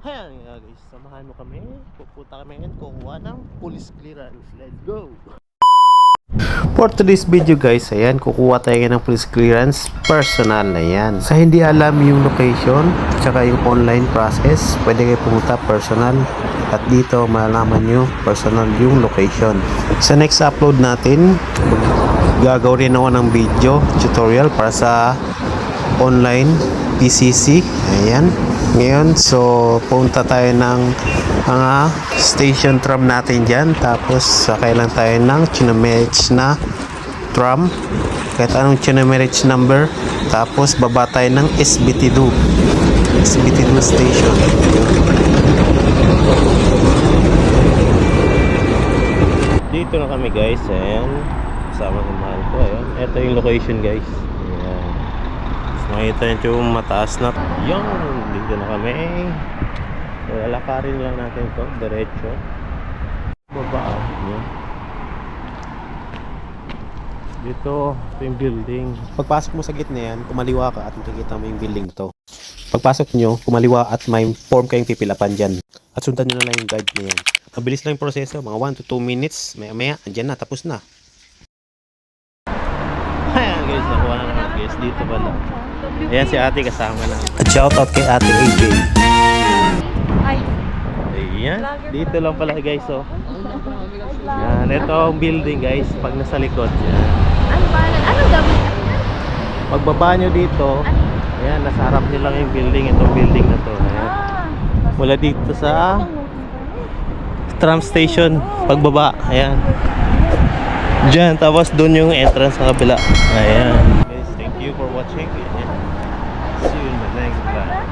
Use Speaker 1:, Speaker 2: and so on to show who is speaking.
Speaker 1: Ayan nga guys, samahan mo kami. Pupunta kami ngayon, kukuha ng police clearance. Let's go! For today's video guys, ayan, kukuha tayo ng police clearance personal na yan. Sa hindi alam yung location, tsaka yung online process, pwede kayo pumunta personal. At dito malalaman nyo personal yung location. Sa next upload natin, gagawin ako ng video tutorial para sa online PCC. Ayan. Ngayon, so punta tayo ng mga station tram natin dyan. Tapos sakay lang tayo ng chinomerich na tram, kahit anong chinomerich number. Tapos baba tayo ng SBT2 station. Dito na kami guys. Ayan, kasama ng mahal ko. Ayan, ito yung location guys. Ayan, makita nyo yung mataas na yung dito na kami. So lalakarin lang natin ito diretso baba. Ayan. Dito, ito yung building. Pagpasok mo sa gitna yan, kumaliwa ka at makikita mo yung building to. Pagpasok nyo, kumaliwa at may form kayong pipilapan dyan. At sundan nyo na lang yung guide na yan. Mabilis lang yung proseso, mga 1 to 2 minutes. Maya andyan na, tapos na. Ayan guys, nakuha na naman guys. Dito pala. Ayan si ate kasama na. At shoutout kay ate AJ. Ayan, dito lang pala guys. Oh. Yan, ito ang building guys. Pag nasa likod yan.
Speaker 2: Ano gawin?
Speaker 1: Pagbaba nyo dito, ayan, nasa harap nyo lang yung building. Itong building na to. Ayan. Mula dito sa tram station, pagbaba. Ayan. Diyan, tapos doon yung entrance sa kabila. Ayan. Guys, thank you for watching. Ayan. See you in the next vlog.